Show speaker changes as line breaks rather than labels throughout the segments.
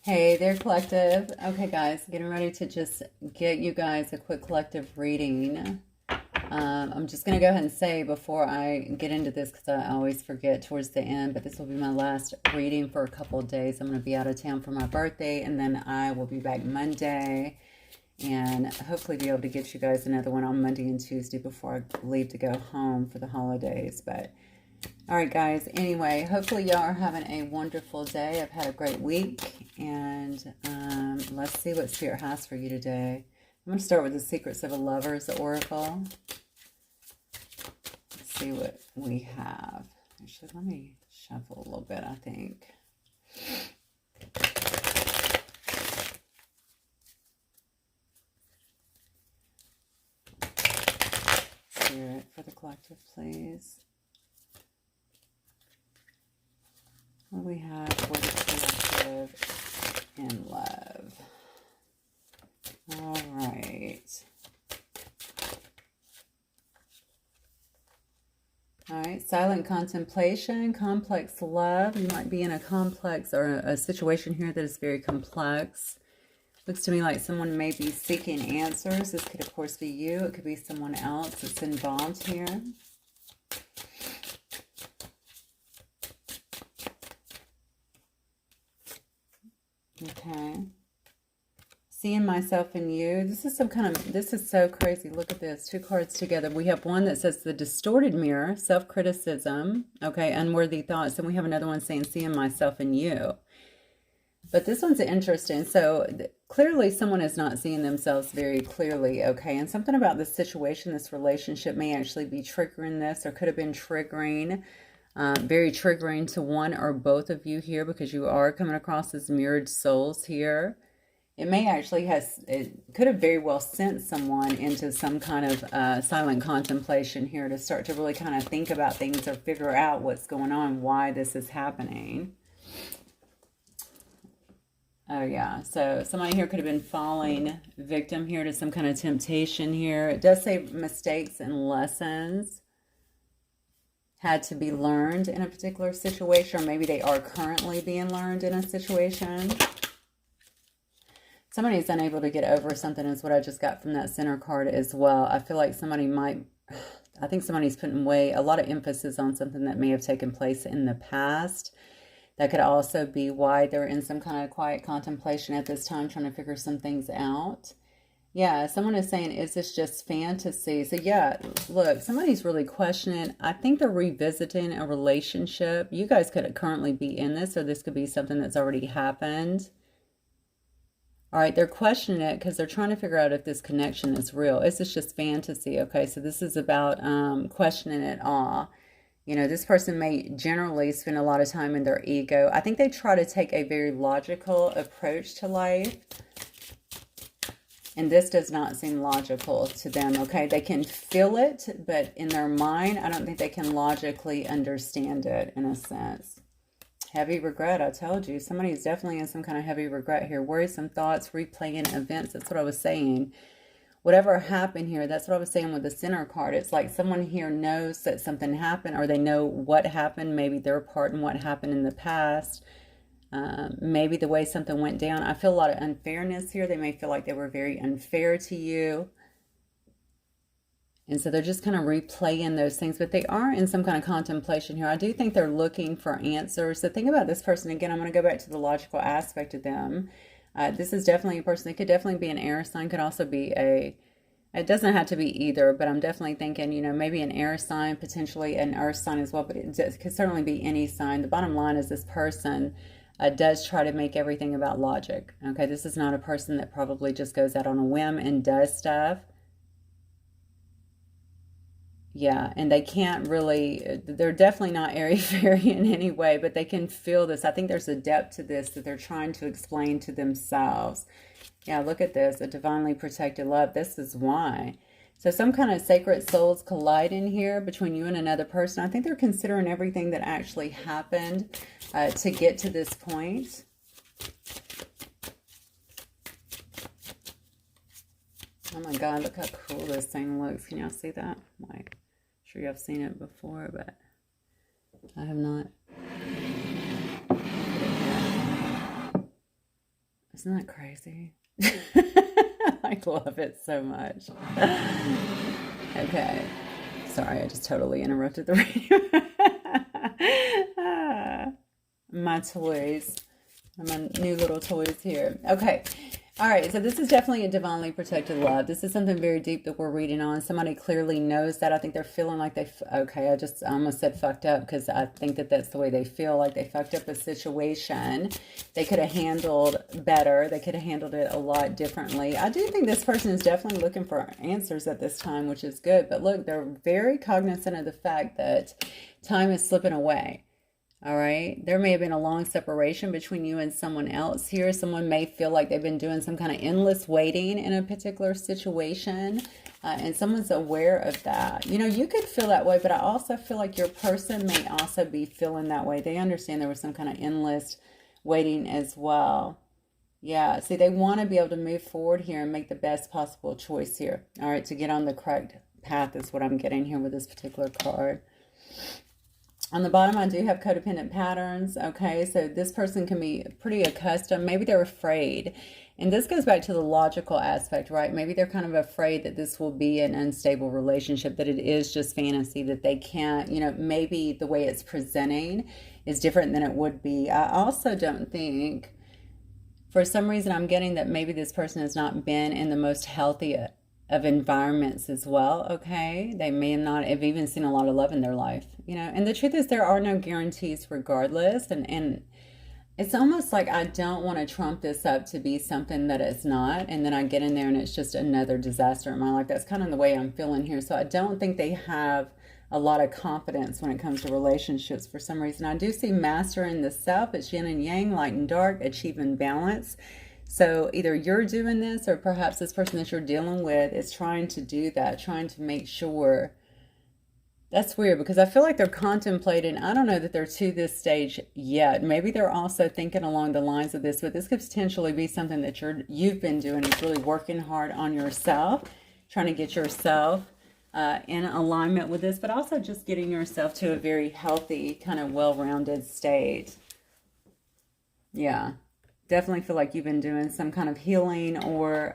Hey there, collective. Okay, guys, getting ready to just get you guys a quick collective reading. I'm just going to go ahead and say before I get into this, because I always forget towards the end, but this will be my last reading for a couple of days. I'm going to be out of town for my birthday, and then I will be back Monday, and hopefully be able to get you guys another one on Monday and Tuesday before I leave to go home for the holidays. But all right, guys, anyway, hopefully y'all are having a wonderful day. I've had a great week, and let's see what Spirit has for you today. I'm going to start with the Secrets of a Lover's Oracle. Let's see what we have. Actually, let me shuffle a little bit, I think. Spirit for the collective, please. What do we have for the collective in love? All right. All right, silent contemplation, complex love. You might be in a complex or a situation here that is very complex. Looks to me like someone may be seeking answers. This could, of course, be you. It could be someone else that's involved here. Okay. Seeing myself in you. This is this is so crazy. Look at this. Two cards together. We have one that says the distorted mirror, self-criticism, okay, unworthy thoughts. And we have another one saying seeing myself in you. But this one's interesting. So clearly someone is not seeing themselves very clearly, okay? And something about this situation, this relationship may actually be triggering this, or could have been triggering, very triggering to one or both of you here, because you are coming across as mirrored souls here. It may actually it could have very well sent someone into some kind of silent contemplation here to start to really kind of think about things or figure out what's going on, why this is happening. Oh, yeah. So somebody here could have been falling victim here to some kind of temptation here. It does say mistakes and lessons had to be learned in a particular situation, or maybe they are currently being learned in a situation. Somebody's unable to get over something is what I just got from that center card as well. I feel like I think somebody's putting a lot of emphasis on something that may have taken place in the past. That could also be why they're in some kind of quiet contemplation at this time, trying to figure some things out. Yeah, someone is saying, is this just fantasy? So yeah, look, somebody's really questioning. I think they're revisiting a relationship. You guys could currently be in this, or this could be something that's already happened. All right, they're questioning it because they're trying to figure out if this connection is real. Is this just fantasy? Okay, so this is about questioning it all. You know, this person may generally spend a lot of time in their ego. I think they try to take a very logical approach to life. And this does not seem logical to them, okay? They can feel it, but in their mind, I don't think they can logically understand it in a sense. Heavy regret, I told you. Somebody's definitely in some kind of heavy regret here. Worrisome thoughts, replaying events. That's what I was saying. Whatever happened here, that's what I was saying with the center card. It's like someone here knows that something happened, or they know what happened, maybe their part in what happened in the past. Maybe the way something went down. I feel a lot of unfairness here. They may feel like they were very unfair to you. And so they're just kind of replaying those things, but they are in some kind of contemplation here. I do think they're looking for answers. So think about this person again. I'm going to go back to the logical aspect of them. This is definitely a person. It could definitely be an air sign. Could also be it doesn't have to be either, but I'm definitely thinking, you know, maybe an air sign, potentially an earth sign as well, but it could certainly be any sign. The bottom line is this person does try to make everything about logic. Okay, this is not a person that probably just goes out on a whim and does stuff. Yeah, and they can't really, they're definitely not airy-fairy in any way, but they can feel this. I think there's a depth to this that they're trying to explain to themselves. Yeah, look at this, a divinely protected love. This is why. So some kind of sacred souls collide in here between you and another person. I think they're considering everything that actually happened to get to this point. Oh my God, look how cool this thing looks. Can y'all see that? Like, I'm sure y'all have seen it before, but I have not. Isn't that crazy? I love it so much. Okay. Sorry, I just totally interrupted the reading. My toys. My new little toys here. Okay. All right. So this is definitely a divinely protected love. This is something very deep that we're reading on. Somebody clearly knows that. I think they're feeling like okay, I almost said fucked up because I think that that's the way they feel, like they fucked up a situation. They could have handled better. They could have handled it a lot differently. I do think this person is definitely looking for answers at this time, which is good. But look, they're very cognizant of the fact that time is slipping away. All right. There may have been a long separation between you and someone else here. Someone may feel like they've been doing some kind of endless waiting in a particular situation. And someone's aware of that. You know, you could feel that way, but I also feel like your person may also be feeling that way. They understand there was some kind of endless waiting as well. Yeah. See, they want to be able to move forward here and make the best possible choice here. All right. To get on the correct path is what I'm getting here with this particular card. On the bottom, I do have codependent patterns, okay? So this person can be pretty accustomed. Maybe they're afraid. And this goes back to the logical aspect, right? Maybe they're kind of afraid that this will be an unstable relationship, that it is just fantasy, that they can't, you know, maybe the way it's presenting is different than it would be. I also don't think, for some reason, I'm getting that maybe this person has not been in the most healthy of environments as well, okay? They may not have even seen a lot of love in their life, you know? And the truth is there are no guarantees regardless. And it's almost like I don't want to trump this up to be something that it's not. And then I get in there and it's just another disaster in my life. That's kind of the way I'm feeling here. So I don't think they have a lot of confidence when it comes to relationships for some reason. I do see mastering the self. It's yin and yang, light and dark, achieving balance. So either you're doing this or perhaps this person that you're dealing with is trying to do that, trying to make sure. That's weird because I feel like they're contemplating. I don't know that they're to this stage yet. Maybe they're also thinking along the lines of this, but this could potentially be something that you've been doing is really working hard on yourself, trying to get yourself in alignment with this, but also just getting yourself to a very healthy, kind of well-rounded state. Yeah. Definitely feel like you've been doing some kind of healing or,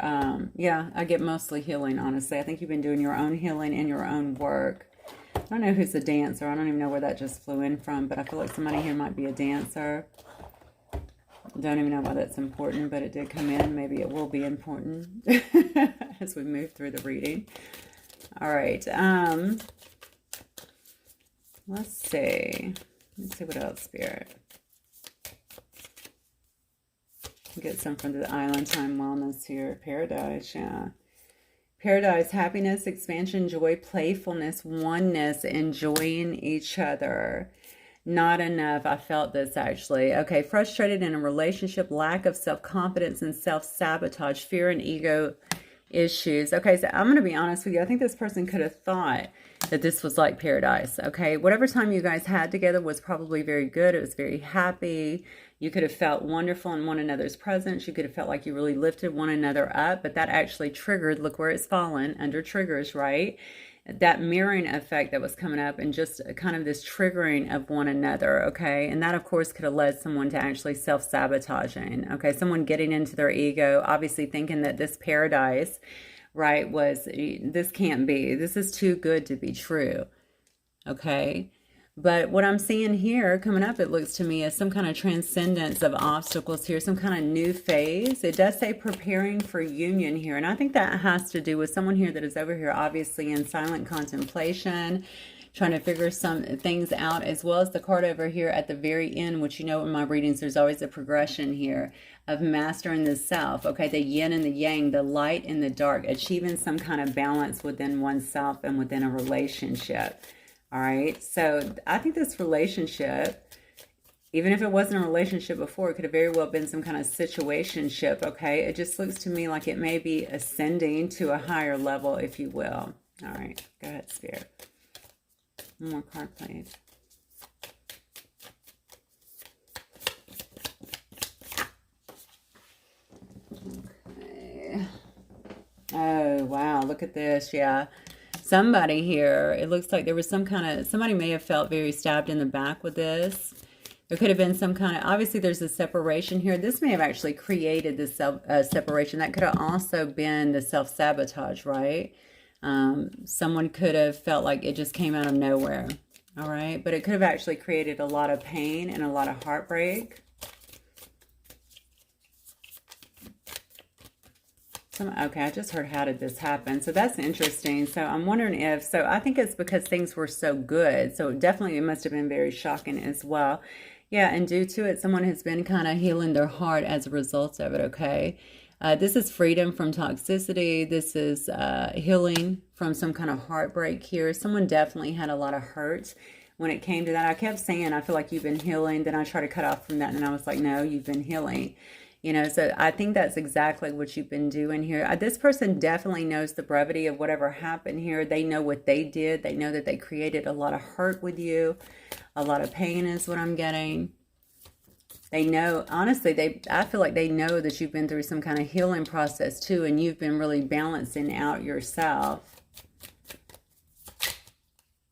yeah, I get mostly healing, honestly. I think you've been doing your own healing and your own work. I don't know who's a dancer. I don't even know where that just flew in from, but I feel like somebody here might be a dancer. Don't even know why that's important, but it did come in. Maybe it will be important as we move through the reading. All right. Let's see. Let's see what else, Spirit. Get some from the Island Time Wellness here. Paradise, yeah. Paradise, happiness, expansion, joy, playfulness, oneness, enjoying each other. Not enough. I felt this actually. Okay, frustrated in a relationship, lack of self-confidence and self-sabotage, fear and ego issues. Okay, so I'm going to be honest with you. I think this person could have thought that this was like paradise. Okay, whatever time you guys had together was probably very good. It was very happy. You could have felt wonderful in one another's presence. You could have felt like you really lifted one another up, but that actually triggered, look where it's fallen, under triggers, right? That mirroring effect that was coming up and just kind of this triggering of one another, okay? And that, of course, could have led someone to actually self-sabotaging, okay? Someone getting into their ego, obviously thinking that this paradise, right, this can't be. This is too good to be true, okay? But what I'm seeing here coming up, it looks to me as some kind of transcendence of obstacles here, some kind of new phase. It does say preparing for union here. And I think that has to do with someone here that is over here, obviously in silent contemplation, trying to figure some things out, as well as the card over here at the very end, which you know in my readings, there's always a progression here of mastering the self. Okay, the yin and the yang, the light and the dark, achieving some kind of balance within oneself and within a relationship. All right, so I think this relationship, even if it wasn't a relationship before, it could have very well been some kind of situationship, okay? It just looks to me like it may be ascending to a higher level, if you will. All right, go ahead, Spirit. One more card, please. Okay. Oh, wow, look at this, yeah. Somebody here, it looks like there was some kind of, somebody may have felt very stabbed in the back with this. There could have been some kind of, obviously there's a separation here. This may have actually created this separation. That could have also been the self-sabotage, right? Someone could have felt like it just came out of nowhere, all right? But it could have actually created a lot of pain and a lot of heartbreak. Okay, I just heard, how did this happen? So that's interesting. So I'm wondering if, so I think it's because things were so good. So definitely it must have been very shocking as well. Yeah, and due to it, someone has been kind of healing their heart as a result of it, okay? This is freedom from toxicity. This is healing from some kind of heartbreak here. Someone definitely had a lot of hurt when it came to that. I kept saying, I feel like you've been healing. Then I tried to cut off from that, and then I was like, no, you've been healing. You know, so I think that's exactly what you've been doing here. This person definitely knows the brevity of whatever happened here. They know what they did. They know that they created a lot of hurt with you. A lot of pain is what I'm getting. They know, honestly, I feel like they know that you've been through some kind of healing process too, and you've been really balancing out yourself.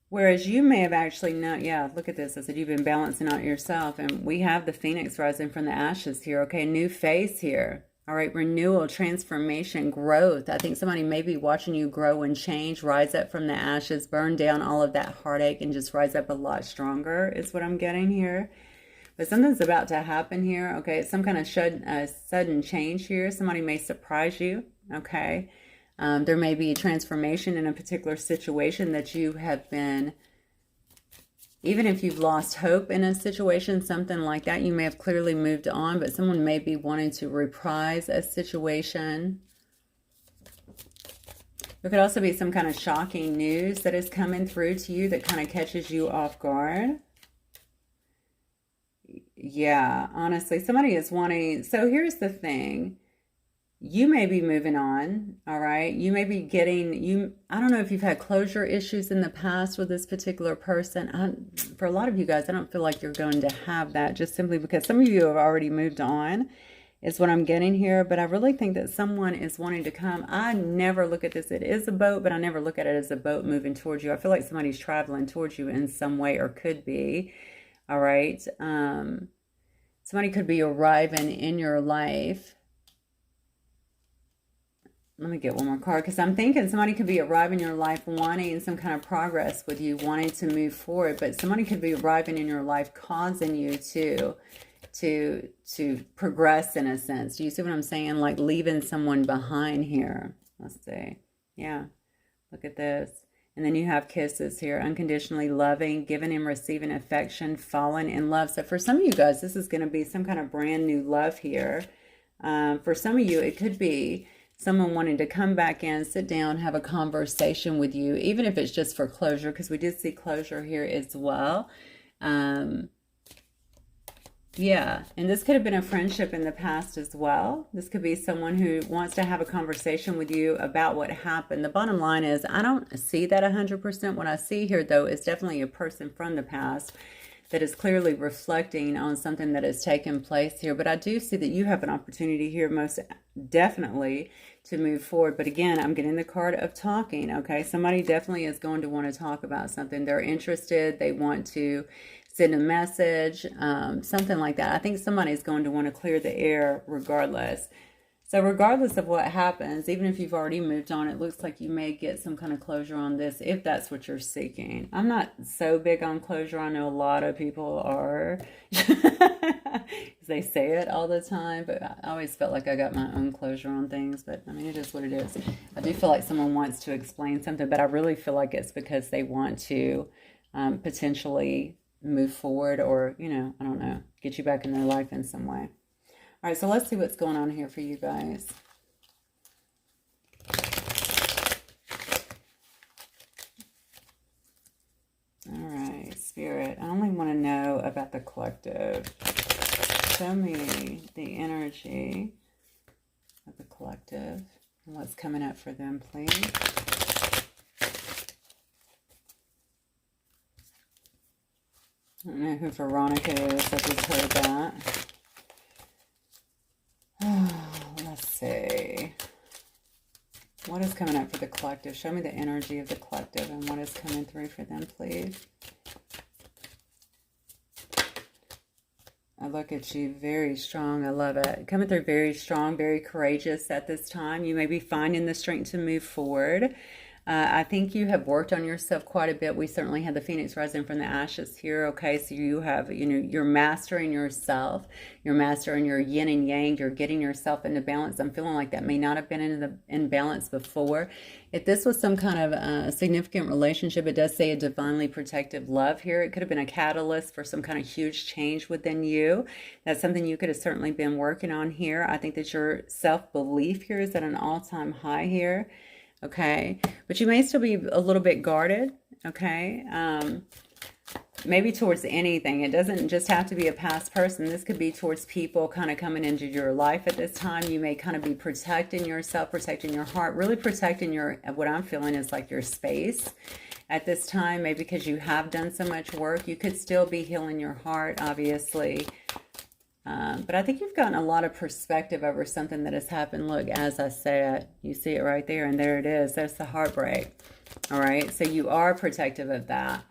Whereas you may have actually not, yeah, look at this. I said you've been balancing out yourself. And we have the phoenix rising from the ashes here. Okay, new phase here. All right, renewal, transformation, growth. I think somebody may be watching you grow and change, rise up from the ashes, burn down all of that heartache, and just rise up a lot stronger is what I'm getting here. But something's about to happen here. Okay, it's some kind of sudden change here. Somebody may surprise you. Okay. There may be a transformation in a particular situation that you have been, even if you've lost hope in a situation, something like that, you may have clearly moved on, but someone may be wanting to reprise a situation. There could also be some kind of shocking news that is coming through to you that kind of catches you off guard. Yeah, honestly, somebody is wanting, so here's the thing. You may be moving on, all right? You may be getting, I don't know if you've had closure issues in the past with this particular person. For a lot of you guys, I don't feel like you're going to have that, just simply because some of you have already moved on, is what I'm getting here. But I really think that someone is wanting to come. I never look at this, it is a boat, but I never look at it as a boat moving towards you. I feel like somebody's traveling towards you in some way, or could be, all right? Somebody could be arriving in your life. Let me get one more card, because I'm thinking somebody could be arriving in your life wanting some kind of progress with you, wanting to move forward, but somebody could be arriving in your life causing you to progress in a sense. Do you see what I'm saying? Like leaving someone behind here. Let's see. Yeah, look at this. And then you have kisses here, unconditionally loving, giving and receiving affection, falling in love. So for some of you guys, this is going to be some kind of brand new love here. For some of you, it could be someone wanting to come back in, sit down, have a conversation with you, even if it's just for closure, because we did see closure here as well. Yeah, and this could have been a friendship in the past as well. This could be someone who wants to have a conversation with you about what happened. The bottom line is, I don't see that 100%. What I see here, though, is definitely a person from the past that is clearly reflecting on something that has taken place here. But I do see that you have an opportunity here, most definitely, to move forward. But again, I'm getting the card of talking, okay? Somebody definitely is going to want to talk about something. They're interested. They want to send a message, something like that. I think somebody's going to want to clear the air regardless. So regardless of what happens, even if you've already moved on, it looks like you may get some kind of closure on this, if that's what you're seeking. I'm not so big on closure. I know a lot of people are. They say it all the time, but I always felt like I got my own closure on things. But I mean, it is what it is. I do feel like someone wants to explain something, but I really feel like it's because they want to potentially move forward, or, you know, I don't know, get you back in their life in some way. All right, so let's see what's going on here for you guys. All right, Spirit, I only want to know about the collective. Show me the energy of the collective and what's coming up for them, please. I don't know who Veronica is. I just heard that. Let's see. What is coming up for the collective? Show me the energy of the collective and what is coming through for them, please. look at you. Very strong. I love it. Coming through very strong, very courageous at this time. You may be finding the strength to move forward. I think you have worked on yourself quite a bit. We certainly had the Phoenix rising from the ashes here. Okay, so you have, you're mastering yourself. You're mastering your yin and yang. You're getting yourself into balance. I'm feeling like that may not have been in balance before. If this was some kind of significant relationship, it does say a divinely protective love here. It could have been a catalyst for some kind of huge change within you. That's something you could have certainly been working on here. I think that your self-belief here is at an all-time high here. Okay, but you may still be a little bit guarded, okay, maybe towards anything. It doesn't just have to be a past person. This could be towards people kind of coming into your life at this time. You may kind of be protecting yourself, protecting your heart, really protecting what I'm feeling is like your space at this time, maybe because you have done so much work. You could still be healing your heart, obviously. But I think you've gotten a lot of perspective over something that has happened. Look, as I said, you see it right there, and there it is. That's the heartbreak. All right, so you are protective of that.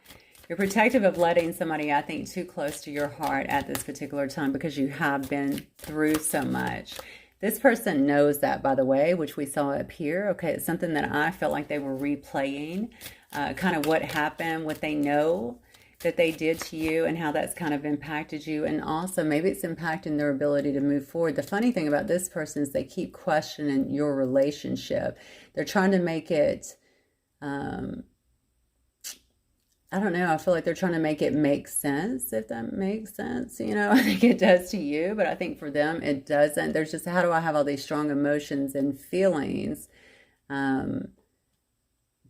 You're protective of letting somebody, I think, too close to your heart at this particular time because you have been through so much. This person knows that, by the way, which we saw up here. Okay, it's something that I felt like they were replaying, kind of what happened, what they know that they did to you and how that's kind of impacted you. And also maybe it's impacting their ability to move forward. The funny thing about this person is they keep questioning your relationship. They're trying to make it, I don't know, I feel like they're trying to make it make sense, if that makes sense. I think it does to you, but I think for them it doesn't. There's just, how do I have all these strong emotions and feelings?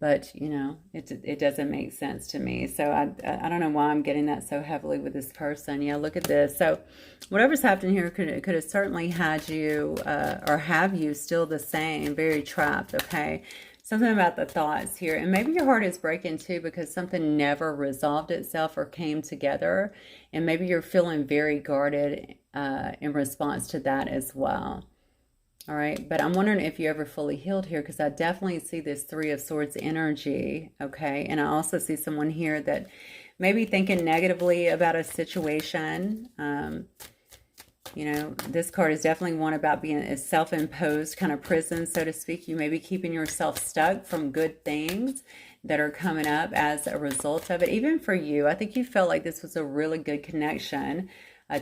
But, it doesn't make sense to me. So I don't know why I'm getting that so heavily with this person. Yeah, look at this. So whatever's happening here could have certainly had you or have you still the same, very trapped, okay? Something about the thoughts here. And maybe your heart is breaking too because something never resolved itself or came together. And maybe you're feeling very guarded in response to that as well. All right, but I'm wondering if you ever fully healed here because I definitely see this Three of Swords energy, okay? And I also see someone here that may be thinking negatively about a situation. This card is definitely one about being a self-imposed kind of prison, so to speak. You may be keeping yourself stuck from good things that are coming up as a result of it. Even for you, I think you felt like this was a really good connection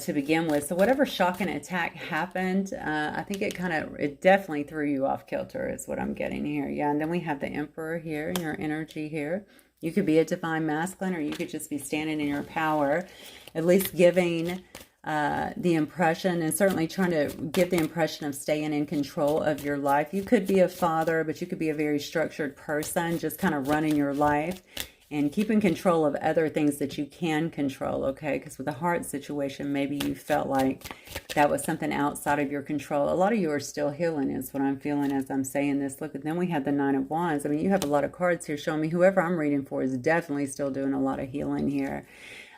to begin with. So whatever shocking attack happened, I think it definitely threw you off kilter is what I'm getting here. Yeah, and then we have the Emperor here in your energy here. You could be a divine masculine or you could just be standing in your power, at least giving the impression and certainly trying to give the impression of staying in control of your life. You could be a father, but you could be a very structured person, just kind of running your life and keeping control of other things that you can control, okay? Because with the heart situation, maybe you felt like that was something outside of your control. A lot of you are still healing is what I'm feeling as I'm saying this. Look, and then we have the Nine of Wands. I mean, you have a lot of cards here showing me whoever I'm reading for is definitely still doing a lot of healing here.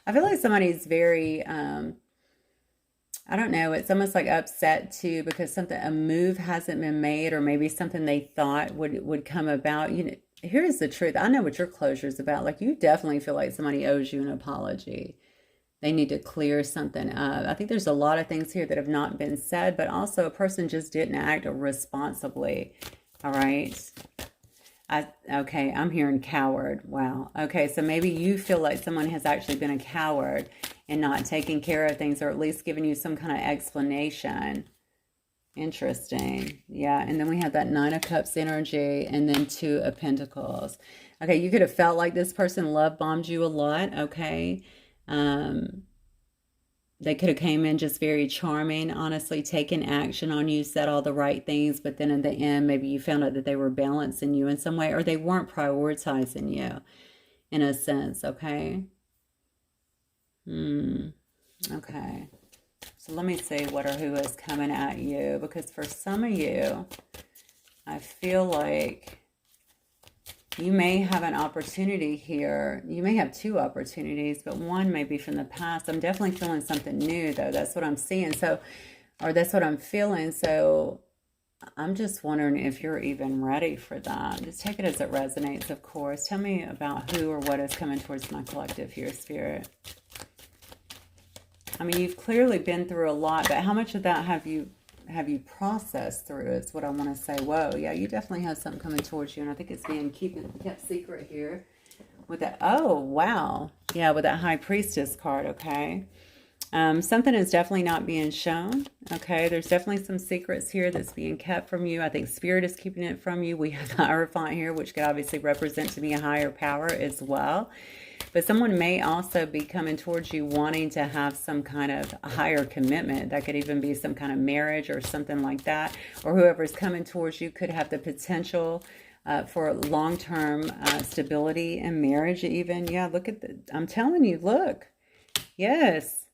I feel like somebody's very, I don't know, it's almost like upset too because a move hasn't been made or maybe something they thought would come about. Here's the truth. I know what your closure is about. Like, you definitely feel like somebody owes you an apology. They need to clear something up. I think there's a lot of things here that have not been said, but also a person just didn't act responsibly. All right. Okay, I'm hearing coward. Wow. Okay, so maybe you feel like someone has actually been a coward and not taking care of things or at least giving you some kind of explanation. Interesting. Yeah, and then we have that Nine of Cups energy and then Two of Pentacles. Okay, you could have felt like this person love bombed you a lot, okay? They could have came in just very charming, honestly, taking action on you, said all the right things, but then in the end, maybe you found out that they were balancing you in some way or they weren't prioritizing you in a sense, okay? Okay. So let me see what or who is coming at you, because for some of you, I feel like you may have an opportunity here. You may have two opportunities, but one may be from the past. I'm definitely feeling something new, though. That's what I'm seeing. Or that's what I'm feeling. So I'm just wondering if you're even ready for that. Just take it as it resonates, of course. Tell me about who or what is coming towards my collective here, Spirit. I mean, you've clearly been through a lot, but how much of that have you processed through is what I want to say. Whoa, yeah, you definitely have something coming towards you, and I think it's being kept secret here with that. Oh, wow. Yeah, with that High Priestess card, okay. Something is definitely not being shown, okay? There's definitely some secrets here that's being kept from you. I think Spirit is keeping it from you. We have the Hierophant here, which could obviously represent to be a higher power as well. But someone may also be coming towards you wanting to have some kind of higher commitment. That could even be some kind of marriage or something like that. Or whoever's coming towards you could have the potential for long-term stability in marriage even. Yeah, look at I'm telling you, look. Yes.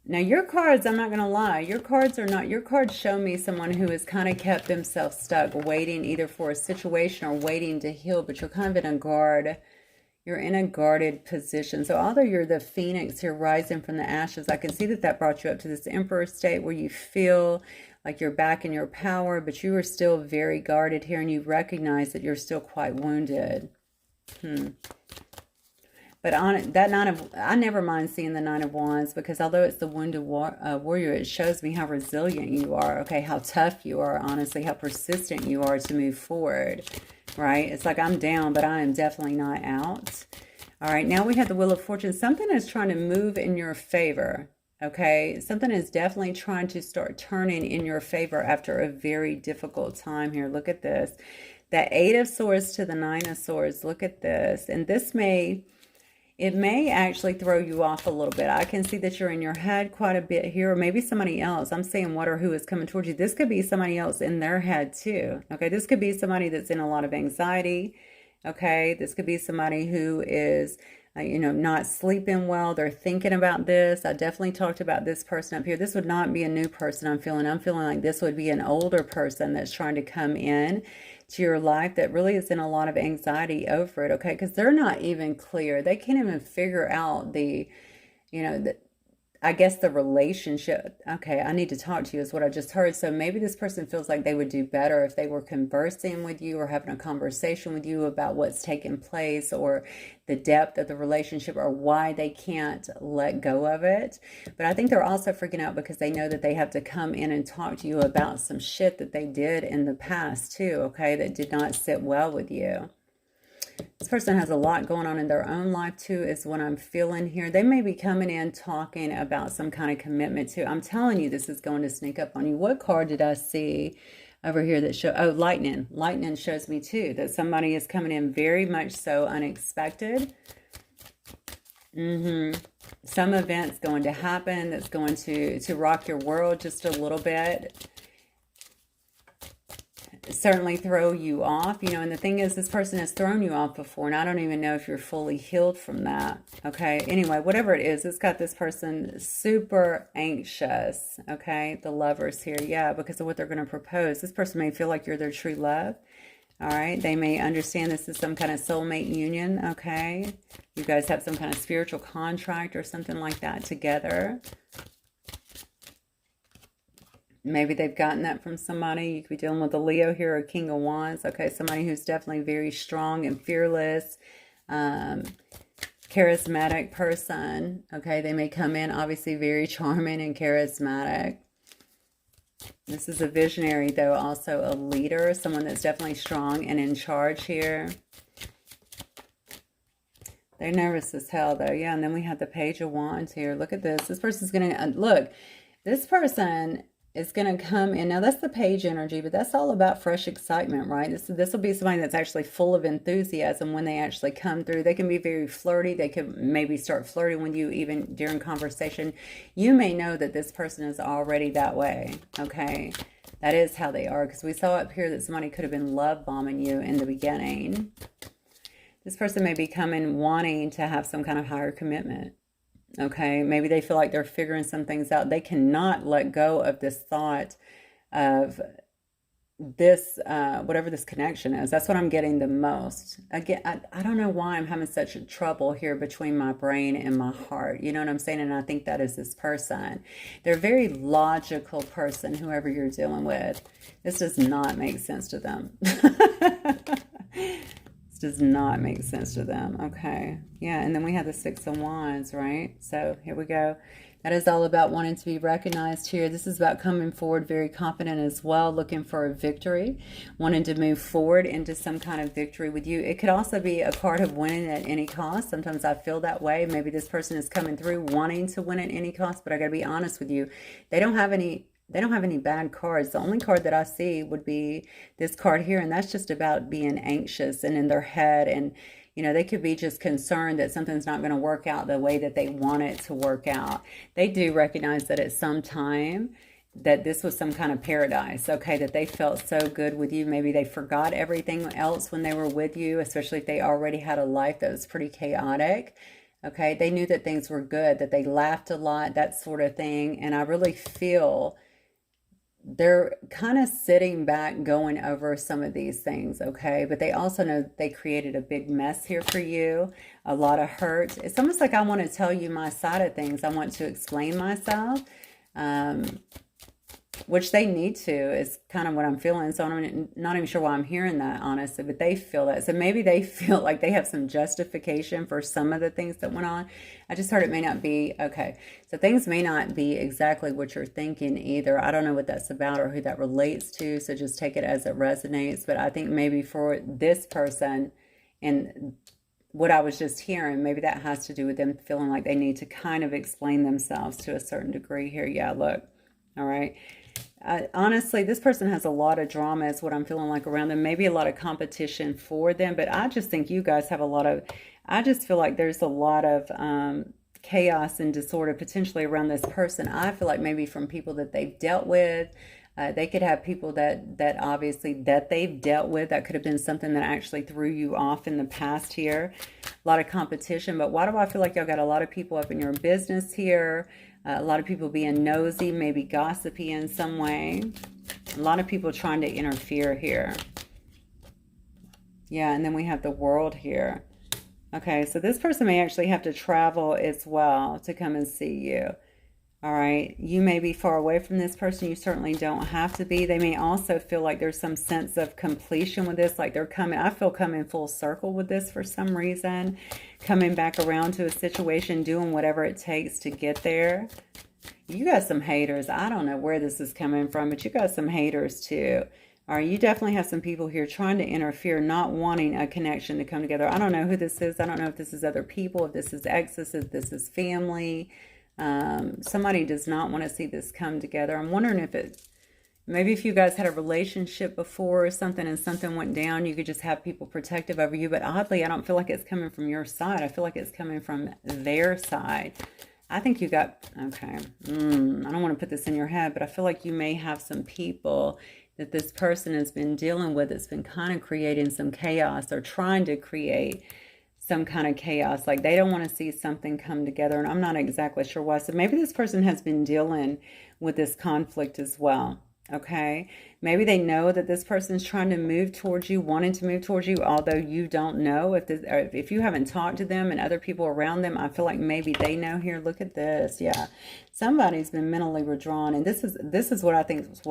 Now your cards, I'm not going to lie, your cards show me someone who has kind of kept themselves stuck, waiting either for a situation or waiting to heal, but you're kind of in a guard. You're in a guarded position. So although you're the phoenix here rising from the ashes, I can see that brought you up to this emperor state where you feel like you're back in your power, but you are still very guarded here, and you recognize that you're still quite wounded. But on that I never mind seeing the Nine of Wands, because although it's the wounded warrior, it shows me how resilient you are, okay, how tough you are, honestly, how persistent you are to move forward, right? It's like I'm down, but I am definitely not out. All right, now we have the Wheel of Fortune. Something is trying to move in your favor, okay? Something is definitely trying to start turning in your favor after a very difficult time here. Look at this. The Eight of Swords to the Nine of Swords. Look at this. And this it may actually throw you off a little bit. I can see that you're in your head quite a bit here, or maybe somebody else. I'm saying what or who is coming towards you. This could be somebody else in their head too. Okay, this could be somebody that's in a lot of anxiety. Okay, this could be somebody who is, not sleeping well. They're thinking about this. I definitely talked about this person up here. This would not be a new person I'm feeling. I'm feeling like this would be an older person that's trying to come in to your life that really is in a lot of anxiety over it, okay? Because they're not even clear. They can't even figure out I guess the relationship. Okay, I need to talk to you is what I just heard. So maybe this person feels like they would do better if they were conversing with you or having a conversation with you about what's taking place or the depth of the relationship or why they can't let go of it. But I think they're also freaking out because they know that they have to come in and talk to you about some shit that they did in the past too, okay, that did not sit well with you. This person has a lot going on in their own life too, is what I'm feeling here. They may be coming in talking about some kind of commitment too. I'm telling you, this is going to sneak up on you. What card did I see over here that show? Oh, lightning. Lightning shows me too that somebody is coming in very much so unexpected. Some event's going to happen that's going to rock your world just a little bit. Certainly throw you off, and the thing is, this person has thrown you off before, and I don't even know if you're fully healed from that, okay? Anyway, whatever it is, it's got this person super anxious, okay? The Lovers here, yeah, because of what they're going to propose. This person may feel like you're their true love, all right? They may understand this is some kind of soulmate union, okay? You guys have some kind of spiritual contract or something like that together. Maybe they've gotten that from somebody. You could be dealing with a Leo here, a King of Wands. Okay, somebody who's definitely very strong and fearless, charismatic person. Okay, they may come in obviously very charming and charismatic. This is a visionary, though, also a leader, someone that's definitely strong and in charge here. They're nervous as hell, though. Yeah, and then we have the Page of Wands here. Look at this. This person's going to, look, this person is going to come in. Now, that's the Page energy, but that's all about fresh excitement, right? This will be somebody that's actually full of enthusiasm when they actually come through. They can be very flirty. They could maybe start flirting with you even during conversation. You may know that this person is already that way, okay? That is how they are, because we saw up here that somebody could have been love bombing you in the beginning. This person may be coming wanting to have some kind of higher commitment. Okay, maybe they feel like they're figuring some things out. They cannot let go of this thought of this, whatever this connection is. That's what I'm getting the most. Again, I don't know why I'm having such trouble here between my brain and my heart. You know what I'm saying? And I think that is this person. They're a very logical person, whoever you're dealing with. This does not make sense to them. This does not make sense to them. Okay. Yeah. And then we have the Six of Wands, right? So here we go. That is all about wanting to be recognized here. This is about coming forward very confident as well, looking for a victory, wanting to move forward into some kind of victory with you. It could also be a card of winning at any cost. Sometimes I feel that way. Maybe this person is coming through wanting to win at any cost, but I got to be honest with you. They don't have any bad cards. The only card that I see would be this card here, and that's just about being anxious and in their head, and you know, they could be just concerned that something's not going to work out the way that they want it to work out. They do recognize that at some time that this was some kind of paradise, okay, that they felt so good with you. Maybe they forgot everything else when they were with you, especially if they already had a life that was pretty chaotic. Okay, they knew that things were good, that they laughed a lot, that sort of thing. And I really feel they're kind of sitting back going over some of these things, okay? But they also know they created a big mess here for you, a lot of hurt. It's almost like I want to tell you my side of things. I want to explain myself, which they need to, is kind of what I'm feeling. So I'm not even sure why I'm hearing that, honestly, but they feel that. So maybe they feel like they have some justification for some of the things that went on. I just heard it may not be, okay. So things may not be exactly what you're thinking either. I don't know what that's about or who that relates to, so just take it as it resonates. But I think maybe for this person and what I was just hearing, maybe that has to do with them feeling like they need to kind of explain themselves to a certain degree here. Yeah, look, all right. Honestly, this person has a lot of drama is what I'm feeling like around them. Maybe a lot of competition for them. But I just think you guys have a lot of, I just feel like there's a lot of chaos and disorder potentially around this person. I feel like maybe from people that they've dealt with. They could have people that obviously that they've dealt with. That could have been something that actually threw you off in the past here. A lot of competition. But why do I feel like y'all got a lot of people up in your business here? A lot of people being nosy, maybe gossipy in some way. A lot of people trying to interfere here. Yeah, and then we have the World here. Okay, so this person may actually have to travel as well to come and see you. All right, you may be far away from this person. You certainly don't have to be. They may also feel like there's some sense of completion with this, like they're coming, I feel coming full circle with this for some reason, coming back around to a situation, doing whatever it takes to get there. You got some haters. I don't know where this is coming from, but you got some haters too. All right, you definitely have some people here trying to interfere, not wanting a connection to come together. I don't know who this is. I don't know if this is other people, if this is exes, if this is family. Somebody does not want to see this come together. I'm wondering if it, maybe if you guys had a relationship before or something and something went down, you could just have people protective over you. But oddly, I don't feel like it's coming from your side. I feel like it's coming from their side. I think you got, okay, I don't want to put this in your head, but I feel like you may have some people that this person has been dealing with. It's been kind of creating some chaos or trying to create some kind of chaos, like they don't want to see something come together, and I'm not exactly sure why. So maybe this person has been dealing with this conflict as well, okay? Maybe they know that this person's trying to move towards you, wanting to move towards you, although you don't know. If you haven't talked to them and other people around them, I feel like maybe they know here. Look at this, yeah. Somebody's been mentally withdrawn, and this is what I think is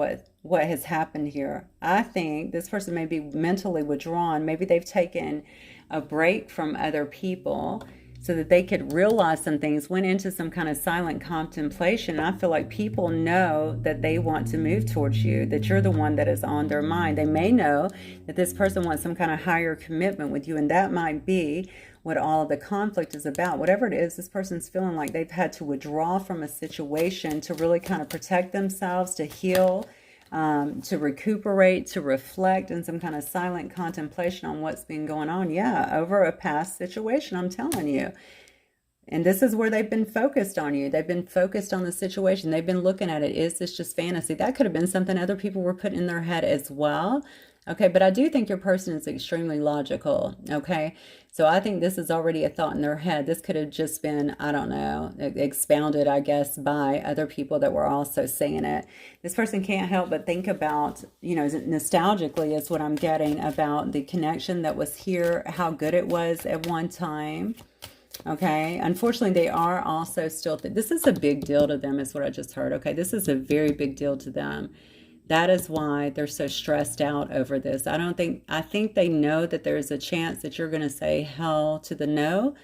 what has happened here. I think this person may be mentally withdrawn. Maybe they've taken a break from other people so that they could realize some things, went into some kind of silent contemplation. And I feel like people know that they want to move towards you, that you're the one that is on their mind. They may know that this person wants some kind of higher commitment with you, and that might be what all of the conflict is about. Whatever it is, this person's feeling like they've had to withdraw from a situation to really kind of protect themselves, to heal, to recuperate, to reflect in some kind of silent contemplation on what's been going on. Yeah, over a past situation, I'm telling you. And this is where they've been focused on you. They've been focused on the situation. They've been looking at it. Is this just fantasy? That could have been something other people were putting in their head as well. Okay, but I do think your person is extremely logical, okay? So I think this is already a thought in their head. This could have just been, I don't know, expounded, I guess, by other people that were also saying it. This person can't help but think about, you know, nostalgically is what I'm getting, about the connection that was here, how good it was at one time. Okay, unfortunately, they are also still, this is a big deal to them, is what I just heard. Okay, this is a very big deal to them. That is why they're so stressed out over this. I think they know that there's a chance that you're going to say hell to the no.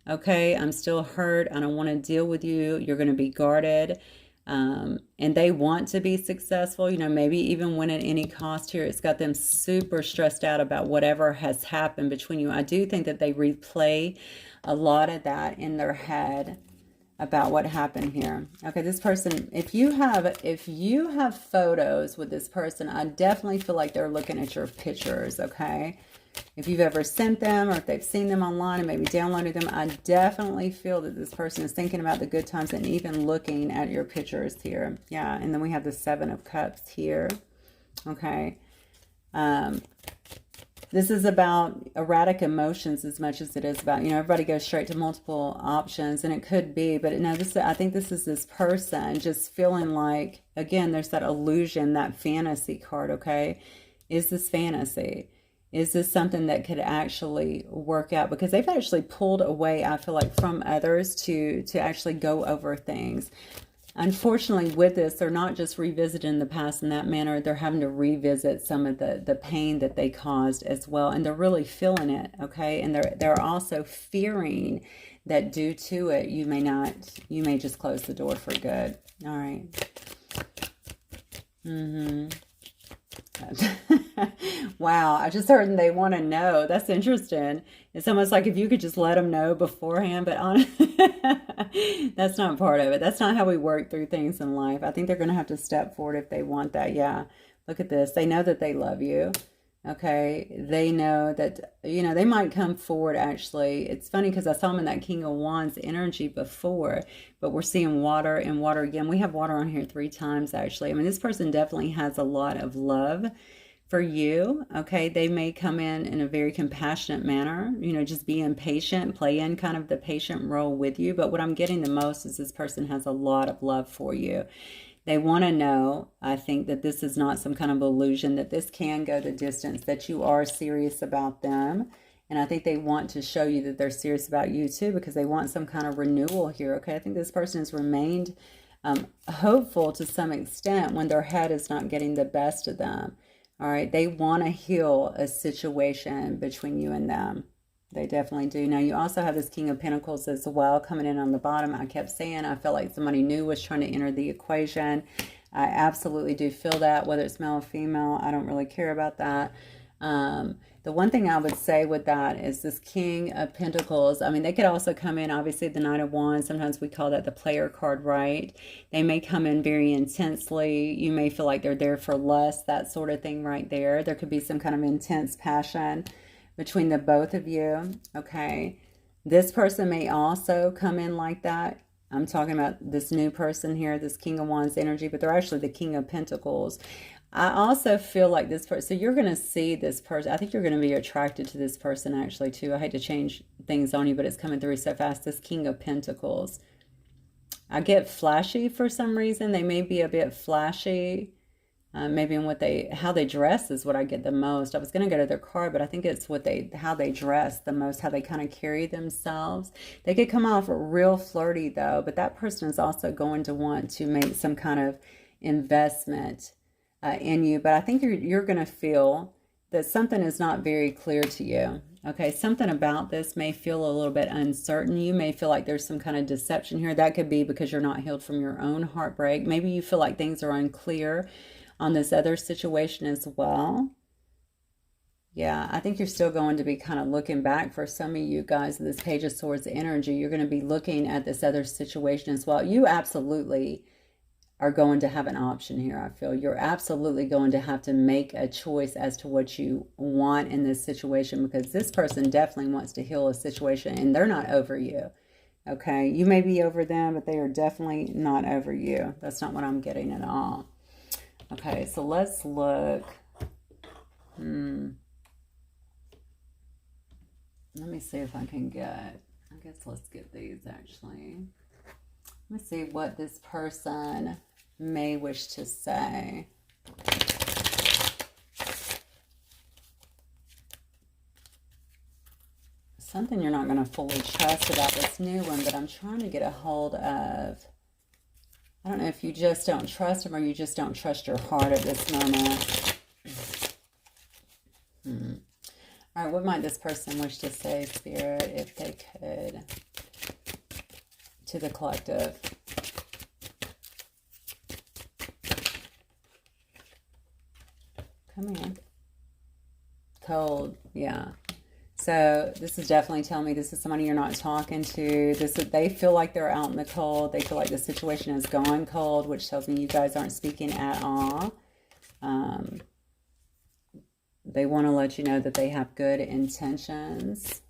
Okay, I'm still hurt. I don't want to deal with you. You're going to be guarded. And they want to be successful, maybe even win at any cost here. It's got them super stressed out about whatever has happened between you. I do think that they replay a lot of that in their head about what happened here. Okay, this person, if you have photos with this person, I definitely feel like they're looking at your pictures, okay? If you've ever sent them or if they've seen them online and maybe downloaded them, I definitely feel that this person is thinking about the good times and even looking at your pictures here. Yeah, and then we have the Seven of Cups here. Okay. This is about erratic emotions as much as it is about, everybody goes straight to multiple options, and it could be, but no, I think this is this person just feeling like, again, there's that illusion, that fantasy card, okay? Is this fantasy? Is this something that could actually work out? Because they've actually pulled away, I feel like, from others to actually go over things. Unfortunately, with this, they're not just revisiting the past in that manner. They're having to revisit some of the pain that they caused as well. And they're really feeling it, okay? And they're also fearing that due to it, you may just close the door for good. All right. Wow, I just heard they want to know. That's interesting. It's almost like if you could just let them know beforehand, but that's not part of it. That's not how we work through things in life. I think they're going to have to step forward if they want that. Yeah, look at this. They know that they love you. Okay, they know that, they might come forward actually. It's funny because I saw them in that King of Wands energy before, but we're seeing water and water again. We have water on here 3 times actually. I mean, this person definitely has a lot of love for you. Okay, they may come in a very compassionate manner, just being patient, play in kind of the patient role with you. But what I'm getting the most is this person has a lot of love for you. They want to know, I think, that this is not some kind of illusion, that this can go the distance, that you are serious about them. And I think they want to show you that they're serious about you too, because they want some kind of renewal here. Okay, I think this person has remained hopeful to some extent when their head is not getting the best of them. All right, they want to heal a situation between you and them. They definitely do. Now, you also have this King of Pentacles as well coming in on the bottom. I kept saying I felt like somebody new was trying to enter the equation. I absolutely do feel that, whether it's male or female. I don't really care about that. The one thing I would say with that is this King of Pentacles. I mean, they could also come in, obviously, the Knight of Wands. Sometimes we call that the player card, right? They may come in very intensely. You may feel like they're there for lust, that sort of thing right there. There could be some kind of intense passion between the both of you, okay? This person may also come in like that. I'm talking about this new person here, this King of Wands energy, but they're actually the King of Pentacles. I also feel like this person, so you're going to see this person. I think you're going to be attracted to this person actually too. I hate to change things on you, but it's coming through so fast. This King of Pentacles. I get flashy for some reason. They may be a bit flashy. Maybe in how they dress is what I get the most. I was going to go to their card, but I think it's how they dress the most, how they kind of carry themselves. They could come off real flirty though, but that person is also going to want to make some kind of investment in you. But I think you're going to feel that something is not very clear to you. Okay, something about this may feel a little bit uncertain. You may feel like there's some kind of deception here. That could be because you're not healed from your own heartbreak. Maybe you feel like things are unclear on this other situation as well. Yeah, I think you're still going to be kind of looking back for some of you guys, this Page of Swords energy. You're going to be looking at this other situation as well. You absolutely are going to have an option here, I feel. You're absolutely going to have to make a choice as to what you want in this situation, because this person definitely wants to heal a situation and they're not over you. Okay, you may be over them, but they are definitely not over you. That's not what I'm getting at all. Okay, so let's look. Let me see if I can get, I guess let's get these actually. Let me see what this person may wish to say. Something you're not going to fully trust about this new one, but I'm trying to get a hold of. I don't know if you just don't trust them or you just don't trust your heart at this moment. All right, what might this person wish to say, Spirit, if they could, to the collective? Come in. Cold, yeah. So this is definitely telling me this is somebody you're not talking to. They feel like they're out in the cold. They feel like the situation has gone cold, which tells me you guys aren't speaking at all. They want to let you know that they have good intentions.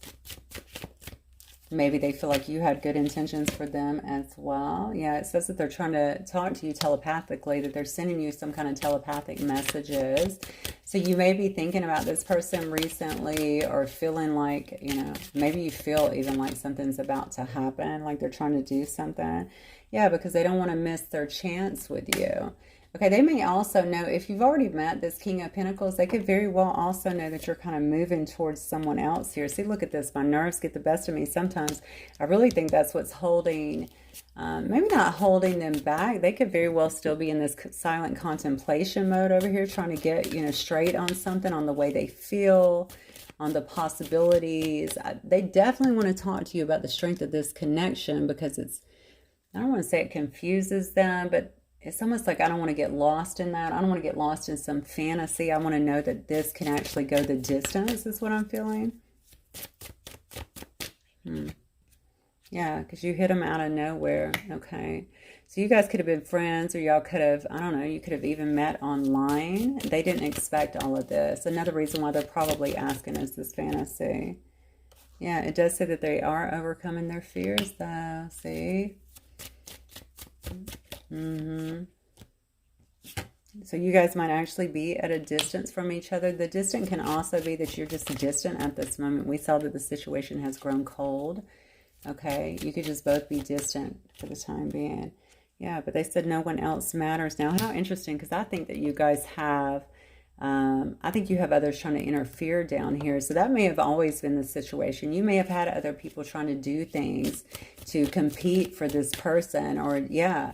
Maybe they feel like you had good intentions for them as well. Yeah, it says that they're trying to talk to you telepathically, that they're sending you some kind of telepathic messages. So you may be thinking about this person recently or feeling like, you know, maybe you feel even like something's about to happen, like they're trying to do something. Yeah, because they don't want to miss their chance with you. Okay, they may also know, if you've already met this King of Pentacles, they could very well also know that you're kind of moving towards someone else here. See, look at this. My nerves get the best of me sometimes. I really think that's what's holding, maybe not holding them back. They could very well still be in this silent contemplation mode over here, trying to get, you know, straight on something, on the way they feel, on the possibilities. They definitely want to talk to you about the strength of this connection, because it's, I don't want to say it confuses them, but it's almost like I don't want to get lost in that. I don't want to get lost in some fantasy. I want to know that this can actually go the distance, is what I'm feeling. Yeah, because you hit them out of nowhere. Okay. So you guys could have been friends, or y'all could have, I don't know, you could have even met online. They didn't expect all of this. Another reason why they're probably asking is this fantasy. Yeah, it does say that they are overcoming their fears, though. See? So you guys might actually be at a distance from each other. The distance can also be that you're just distant at this moment. We saw that the situation has grown cold. Okay, you could just both be distant for the time being. Yeah, but they said no one else matters now. How interesting, because I think that you guys have, I think you have others trying to interfere down here. So that may have always been the situation. You may have had other people trying to do things to compete for this person, or yeah,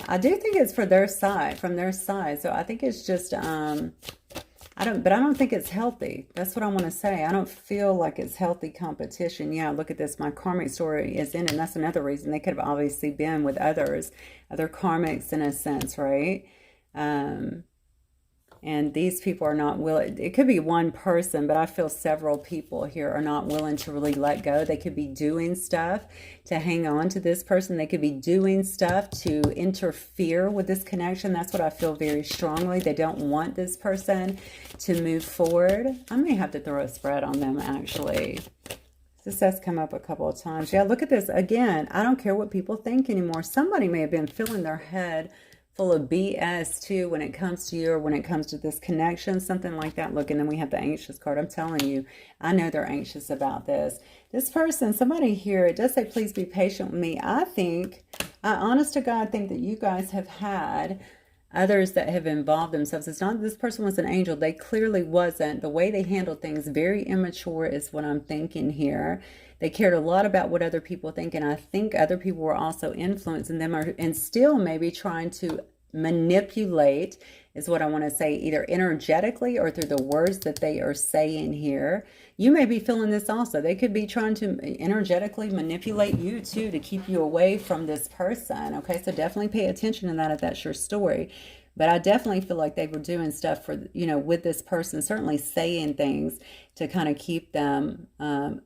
I do think it's for their side, from their side. So I think it's just, I don't think it's healthy. That's what I want to say. I don't feel like it's healthy competition. Yeah, look at this. My karmic story is in it, and that's another reason. They could have obviously been with others, other karmics in a sense, right? And these people are not willing. It could be one person, but I feel several people here are not willing to really let go. They could be doing stuff to hang on to this person. They could be doing stuff to interfere with this connection. That's what I feel very strongly. They don't want this person to move forward. I may have to throw a spread on them, actually. This has come up a couple of times. Yeah, look at this. Again, I don't care what people think anymore. Somebody may have been filling their head full of BS too when it comes to you, or when it comes to this connection, something like that. Look, and then we have the anxious card. I'm telling you, I know they're anxious about this. This person, somebody here, it does say, please be patient with me. I honest to God, think that you guys have had others that have involved themselves. It's not that this person was an angel. They clearly wasn't. The way they handled things, very immature is what I'm thinking here. They cared a lot about what other people think, and I think other people were also influencing them, and still maybe trying to manipulate, is what I want to say, either energetically or through the words that they are saying here. You may be feeling this also. They could be trying to energetically manipulate you too, to keep you away from this person. Okay, so definitely pay attention to that if that's your story. But I definitely feel like they were doing stuff for, you know, with this person, certainly saying things to kind of keep them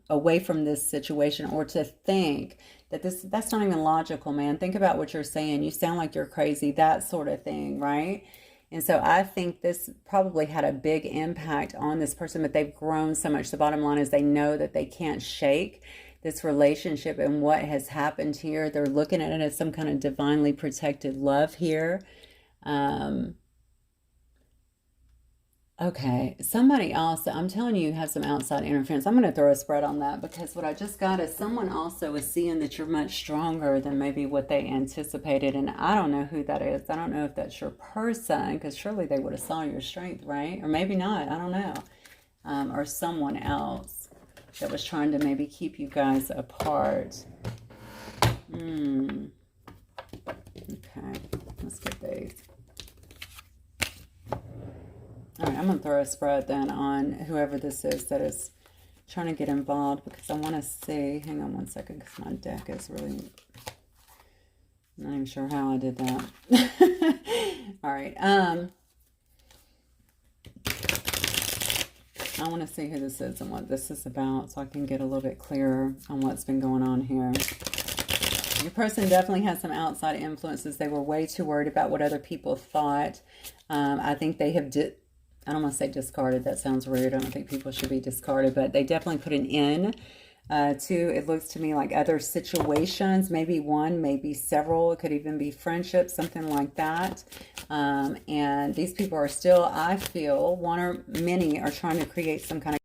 away from this situation, or to think that that's not even logical, man. Think about what you're saying. You sound like you're crazy, that sort of thing, right? And so I think this probably had a big impact on this person, but they've grown so much. The bottom line is they know that they can't shake this relationship and what has happened here. They're looking at it as some kind of divinely protected love here. Okay, somebody else, I'm telling you, have some outside interference. I'm going to throw a spread on that, because what I just got is someone also is seeing that you're much stronger than maybe what they anticipated, and I don't know who that is. I don't know if that's your person, because surely they would have saw your strength, right? Or maybe not, I don't know. Or someone else that was trying to maybe keep you guys apart. Okay. Okay, let's get these. All right, I'm going to throw a spread then on whoever this is that is trying to get involved, because I want to see. Hang on one second, because my deck is really... I'm not even sure how I did that. All right. I want to see who this is and what this is about, so I can get a little bit clearer on what's been going on here. Your person definitely has some outside influences. They were way too worried about what other people thought. I think they have, I don't want to say discarded. That sounds rude. I don't think people should be discarded, but they definitely put an end to, it looks to me like, other situations. Maybe one, maybe several. It could even be friendships, something like that. And these people are still, I feel, one or many are trying to create some kind